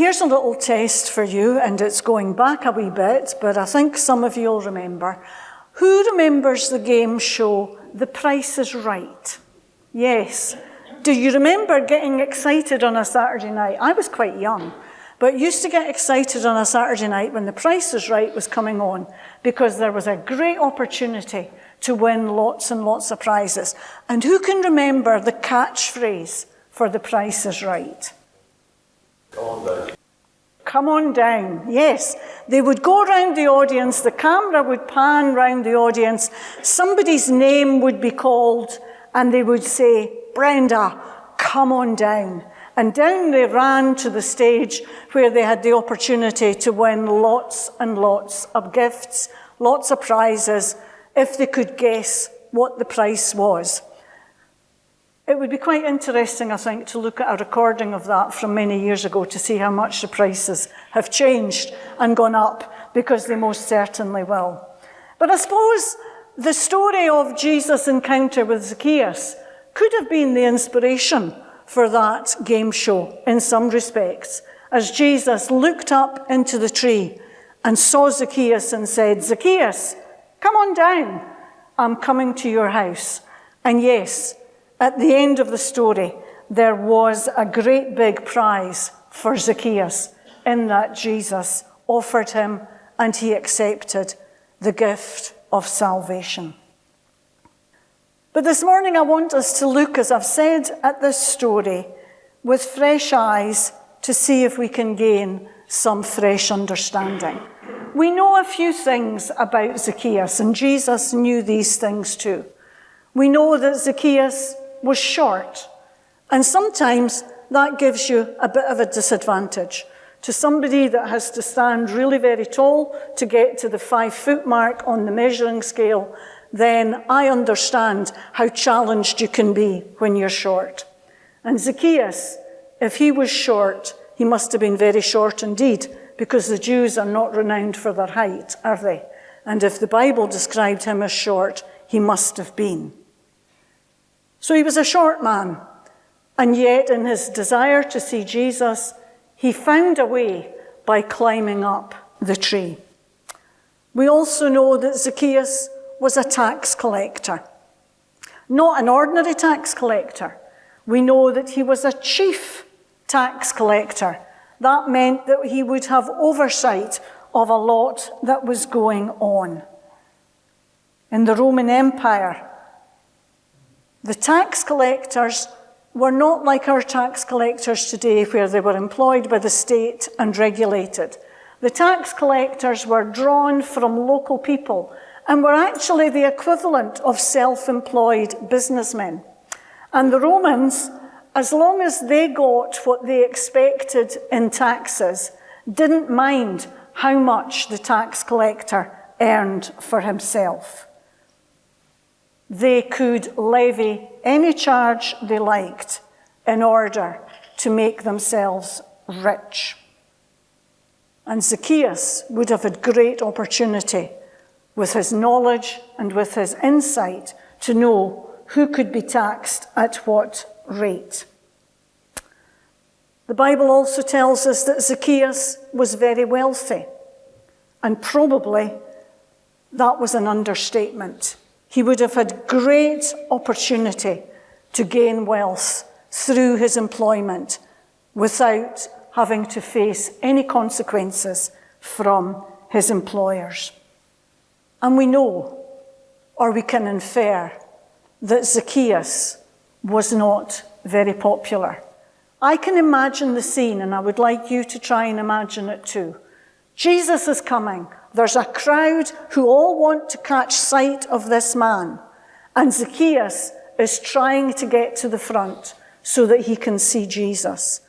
here's a little test for you, and it's going back a wee bit, but I think some of you will remember. Who remembers the game show The Price is Right? Yes. Do you remember getting excited on a Saturday night? I was quite young, but used to get excited on a Saturday night when The Price is Right was coming on, because there was a great opportunity to win lots and lots of prizes. And who can remember the catchphrase for The Price is Right? Come on down. Come on down. Yes. They would go around the audience, the camera would pan round the audience, somebody's name would be called, and they would say, Brenda, come on down. And down they ran to the stage where they had the opportunity to win lots and lots of gifts, lots of prizes, if they could guess what the price was. It would be quite interesting, I think, to look at a recording of that from many years ago to see how much the prices have changed and gone up, because they most certainly will. But I suppose the story of Jesus' encounter with Zacchaeus could have been the inspiration for that game show in some respects, as Jesus looked up into the tree and saw Zacchaeus and said, Zacchaeus, come on down, I'm coming to your house. And yes, at the end of the story, there was a great big prize for Zacchaeus in that Jesus offered him and he accepted the gift of salvation. But this morning I want us to look, as I've said, at this story with fresh eyes to see if we can gain some fresh understanding. We know a few things about Zacchaeus, and Jesus knew these things too. We know that Zacchaeus was short, and sometimes that gives you a bit of a disadvantage. To somebody that has to stand really very tall to get to the 5-foot mark on the measuring scale, then I understand how challenged you can be when you're short. And Zacchaeus, if he was short, he must have been very short indeed, because the Jews are not renowned for their height, are they? And if the Bible described him as short, he must have been. So he was a short man, and yet in his desire to see Jesus, he found a way by climbing up the tree. We also know that Zacchaeus was a tax collector. Not an ordinary tax collector. We know that he was a chief tax collector. That meant that he would have oversight of a lot that was going on. In the Roman Empire, the tax collectors were not like our tax collectors today, where they were employed by the state and regulated. The tax collectors were drawn from local people and were actually the equivalent of self-employed businessmen. And the Romans, as long as they got what they expected in taxes, didn't mind how much the tax collector earned for himself. They could levy any charge they liked in order to make themselves rich. And Zacchaeus would have had great opportunity with his knowledge and with his insight to know who could be taxed at what rate. The Bible also tells us that Zacchaeus was very wealthy, and probably that was an understatement. He would have had great opportunity to gain wealth through his employment without having to face any consequences from his employers. And we know, or we can infer, that Zacchaeus was not very popular. I can imagine the scene, and I would like you to try and imagine it too. Jesus is coming. There's a crowd who all want to catch sight of this man, and Zacchaeus is trying to get to the front so that he can see Jesus.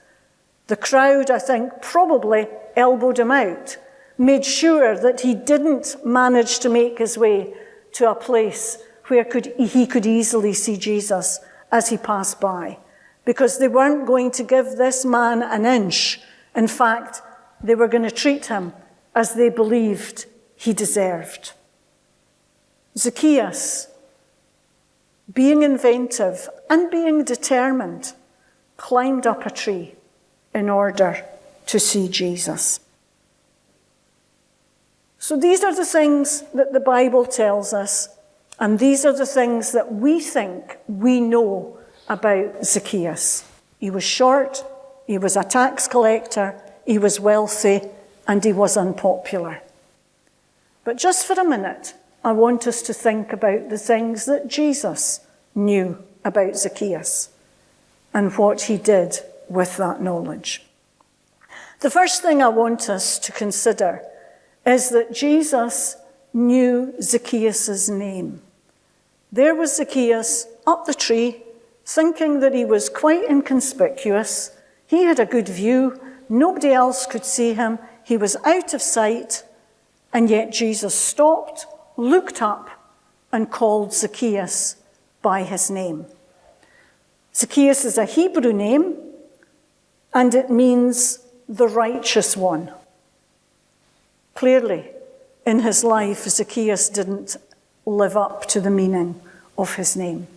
The crowd, I think, probably elbowed him out, made sure that he didn't manage to make his way to a place where he could easily see Jesus as he passed by, because they weren't going to give this man an inch. In fact, they were going to treat him as they believed he deserved. Zacchaeus, being inventive and being determined, climbed up a tree in order to see Jesus. So these are the things that the Bible tells us, and these are the things that we think we know about Zacchaeus. He was short, he was a tax collector, he was wealthy, and he was unpopular. But just for a minute, I want us to think about the things that Jesus knew about Zacchaeus and what he did with that knowledge. The first thing I want us to consider is that Jesus knew Zacchaeus' name. There was Zacchaeus up the tree, thinking that he was quite inconspicuous. He had a good view. Nobody else could see him. He was out of sight. And yet Jesus stopped, looked up, and called Zacchaeus by his name. Zacchaeus is a Hebrew name, and it means the righteous one. Clearly, in his life, Zacchaeus didn't live up to the meaning of his name.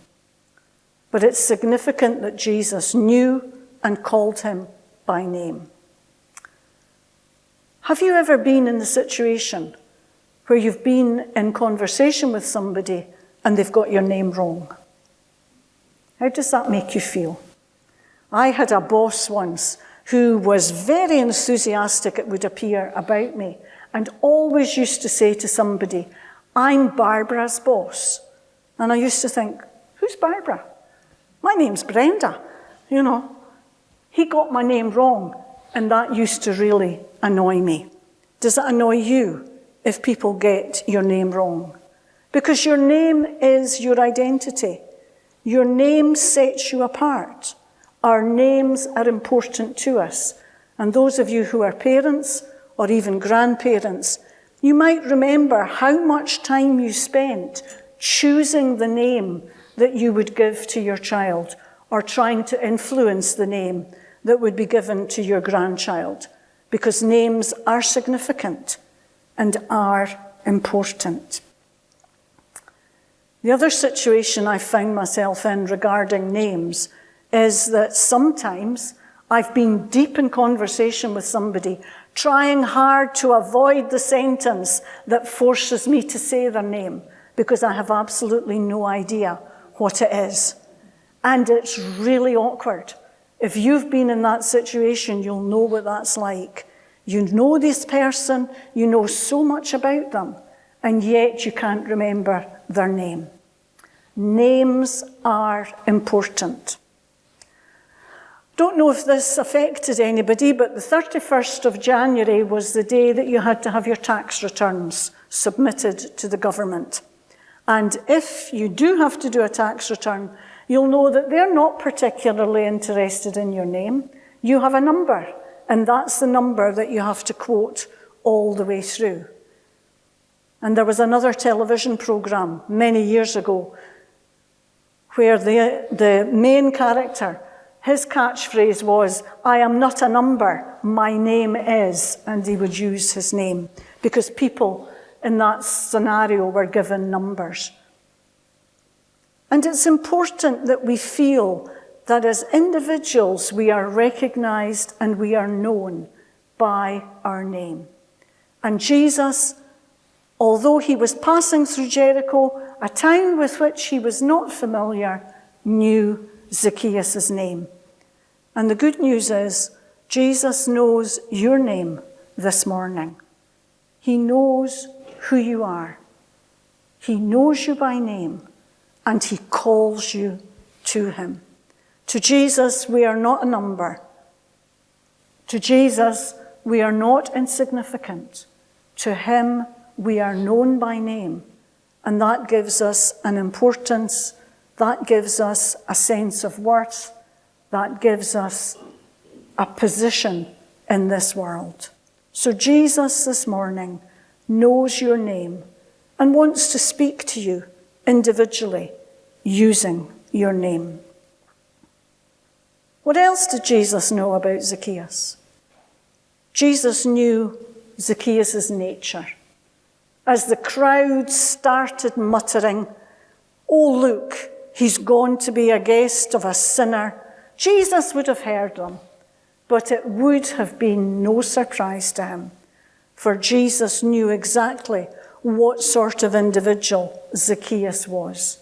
But it's significant that Jesus knew and called him by name. Have you ever been in the situation where you've been in conversation with somebody and they've got your name wrong? How does that make you feel? I had a boss once who was very enthusiastic, it would appear, about me, and always used to say to somebody, "I'm Barbara's boss." And I used to think, who's Barbara? My name's Brenda, you know. He got my name wrong, and that used to really annoy me. Does it annoy you if people get your name wrong? Because your name is your identity. Your name sets you apart. Our names are important to us. And those of you who are parents or even grandparents, you might remember how much time you spent choosing the name that you would give to your child, or trying to influence the name that would be given to your grandchild, because names are significant and are important. The other situation I found myself in regarding names is that sometimes I've been deep in conversation with somebody, trying hard to avoid the sentence that forces me to say their name, because I have absolutely no idea what it is. And it's really awkward. If you've been in that situation, you'll know what that's like. You know this person, you know so much about them, and yet you can't remember their name. Names are important. Don't know if this affected anybody, but the 31st of January was the day that you had to have your tax returns submitted to the government. And if you do have to do a tax return, you'll know that they're not particularly interested in your name. You have a number, and that's the number that you have to quote all the way through. And there was another television program many years ago where the main character, his catchphrase was, "I am not a number, my name is," and he would use his name because people in that scenario were given numbers. And it's important that we feel that as individuals we are recognized and we are known by our name. And Jesus, although he was passing through Jericho, a town with which he was not familiar, knew Zacchaeus' name. And the good news is, Jesus knows your name this morning. He knows who you are. He knows you by name, and he calls you to him. To Jesus, we are not a number. To Jesus, we are not insignificant. To him, we are known by name, and that gives us an importance, that gives us a sense of worth, that gives us a position in this world. So Jesus this morning knows your name and wants to speak to you individually using your name. What else did Jesus know about Zacchaeus? Jesus knew Zacchaeus' nature. As the crowd started muttering, "Oh, look, he's gone to be a guest of a sinner," Jesus would have heard them. But it would have been no surprise to him, for Jesus knew exactly what sort of individual Zacchaeus was.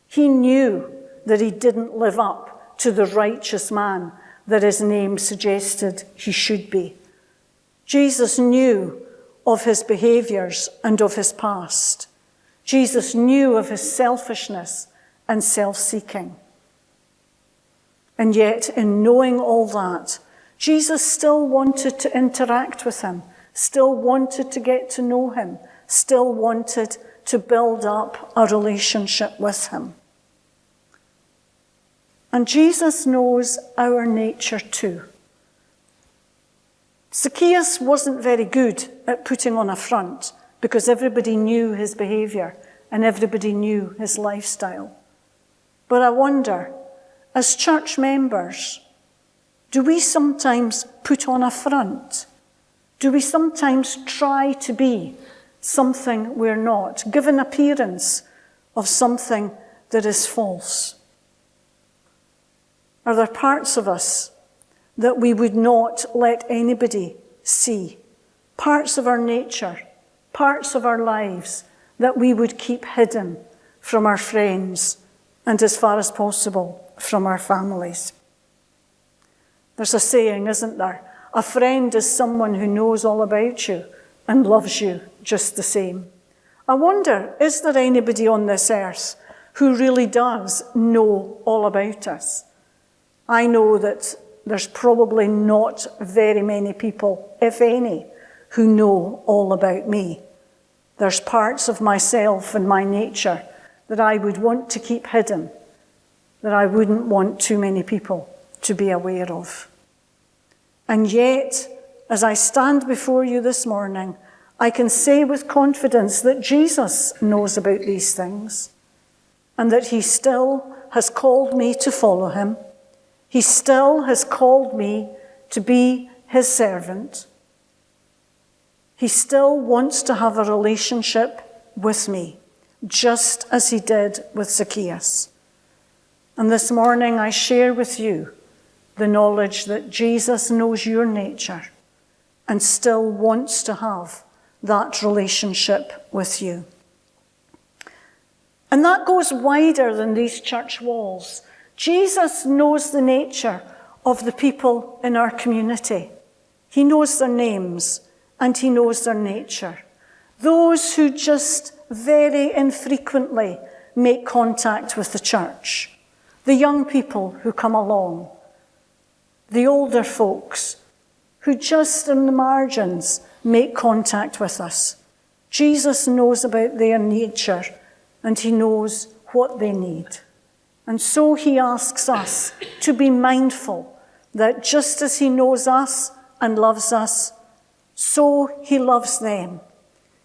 He knew that he didn't live up to the righteous man that his name suggested he should be. Jesus knew of his behaviors and of his past. Jesus knew of his selfishness and self-seeking. And yet, in knowing all that, Jesus still wanted to interact with him, still wanted to get to know him, still wanted to build up a relationship with him. And Jesus knows our nature too. Zacchaeus wasn't very good at putting on a front because everybody knew his behavior and everybody knew his lifestyle. But I wonder, as church members, do we sometimes put on a front? Do we sometimes try to be something we're not, give an appearance of something that is false? Are there parts of us that we would not let anybody see? Parts of our nature, parts of our lives that we would keep hidden from our friends and, as far as possible, from our families? There's a saying, isn't there? A friend is someone who knows all about you and loves you just the same. I wonder, is there anybody on this earth who really does know all about us? I know that there's probably not very many people, if any, who know all about me. There's parts of myself and my nature that I would want to keep hidden, that I wouldn't want too many people to be aware of. And yet, as I stand before you this morning, I can say with confidence that Jesus knows about these things and that he still has called me to follow him. He still has called me to be his servant. He still wants to have a relationship with me, just as he did with Zacchaeus. And this morning I share with you the knowledge that Jesus knows your nature and still wants to have that relationship with you. And that goes wider than these church walls. Jesus knows the nature of the people in our community. He knows their names and he knows their nature. Those who just very infrequently make contact with the church. The young people who come along. The older folks who just in the margins make contact with us. Jesus knows about their nature and he knows what they need. And so he asks us to be mindful that just as he knows us and loves us, so he loves them.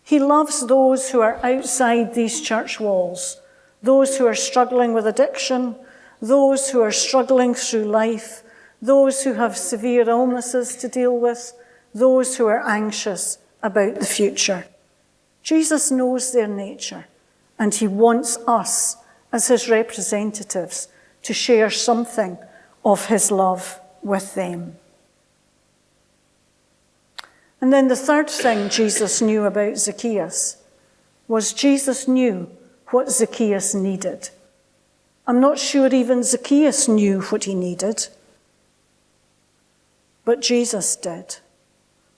He loves those who are outside these church walls, those who are struggling with addiction, those who are struggling through life, those who have severe illnesses to deal with, those who are anxious about the future. Jesus knows their nature, and he wants us, as his representatives, to share something of his love with them. And then the third thing Jesus knew about Zacchaeus was Jesus knew what Zacchaeus needed. I'm not sure even Zacchaeus knew what he needed, but Jesus did.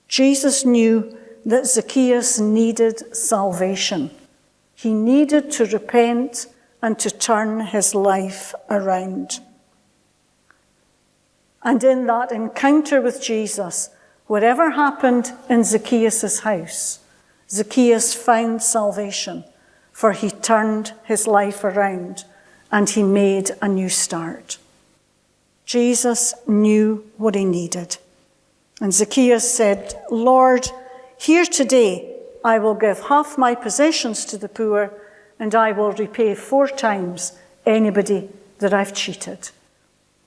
Jesus knew that Zacchaeus needed salvation. He needed to repent and to turn his life around. And in that encounter with Jesus, whatever happened in Zacchaeus' house, Zacchaeus found salvation, for he turned his life around and he made a new start. Jesus knew what he needed. And Zacchaeus said, "Lord, here today I will give half my possessions to the poor, and I will repay 4 times anybody that I've cheated."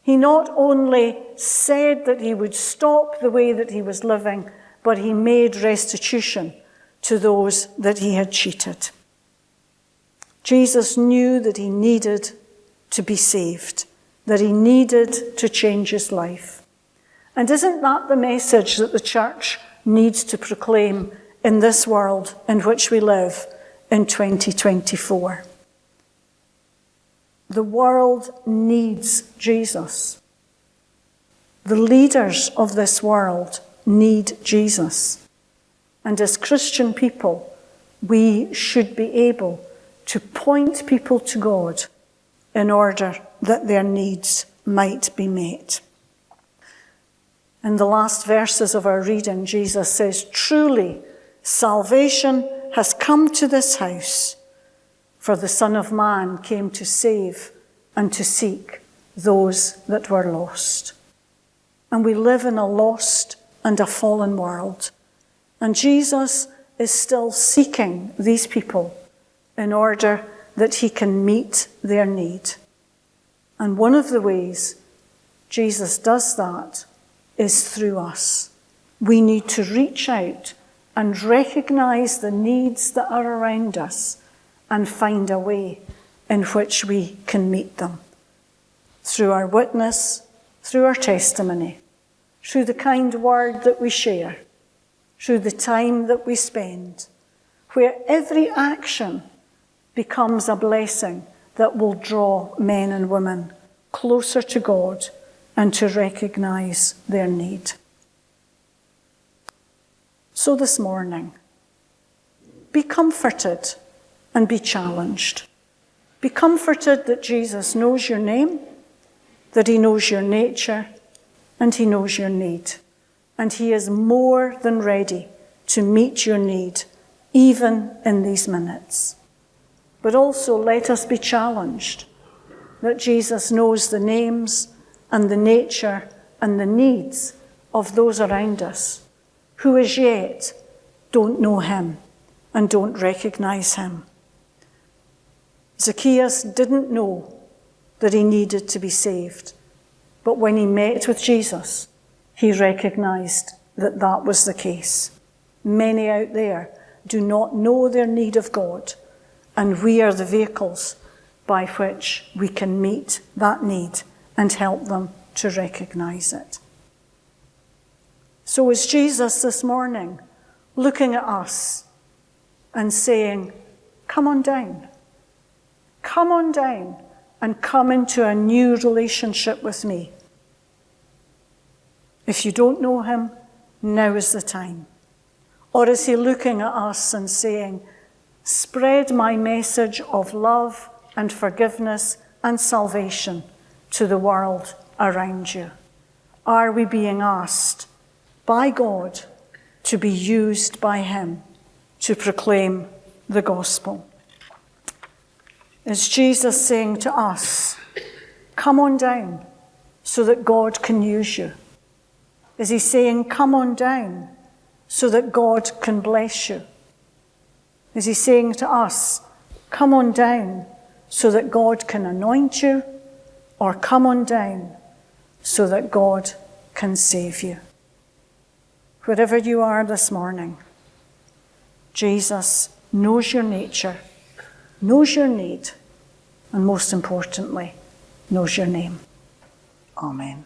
He not only said that he would stop the way that he was living, but he made restitution to those that he had cheated. Jesus knew that he needed to be saved, that he needed to change his life. And isn't that the message that the church needs to proclaim in this world in which we live in 2024? The world needs Jesus. The leaders of this world need Jesus. And as Christian people, we should be able to point people to God in order that their needs might be met. In the last verses of our reading, Jesus says, "Truly, salvation has come to this house, for the Son of Man came to save and to seek those that were lost." And we live in a lost and a fallen world. And Jesus is still seeking these people in order that he can meet their need. And one of the ways Jesus does that is through us. We need to reach out and recognize the needs that are around us and find a way in which we can meet them. Through our witness, through our testimony, through the kind word that we share, through the time that we spend, where every action becomes a blessing that will draw men and women closer to God and to recognize their need. So this morning, be comforted and be challenged. Be comforted that Jesus knows your name, that he knows your nature, and he knows your need. And he is more than ready to meet your need, even in these minutes. But also let us be challenged that Jesus knows the names and the nature and the needs of those around us who as yet don't know him and don't recognize him. Zacchaeus didn't know that he needed to be saved, but when he met with Jesus, he recognized that that was the case. Many out there do not know their need of God, and we are the vehicles by which we can meet that need and help them to recognize it. So is Jesus this morning looking at us and saying, "Come on down. Come on down and come into a new relationship with me." If you don't know him, now is the time. Or is he looking at us and saying, "Spread my message of love and forgiveness and salvation to the world around you"? Are we being asked by God to be used by him to proclaim the gospel? Is Jesus saying to us, "Come on down so that God can use you"? Is he saying, "Come on down so that God can bless you"? Is he saying to us, "Come on down so that God can anoint you"? Or "Come on down so that God can save you"? Wherever you are this morning, Jesus knows your nature, knows your need, and most importantly, knows your name. Amen.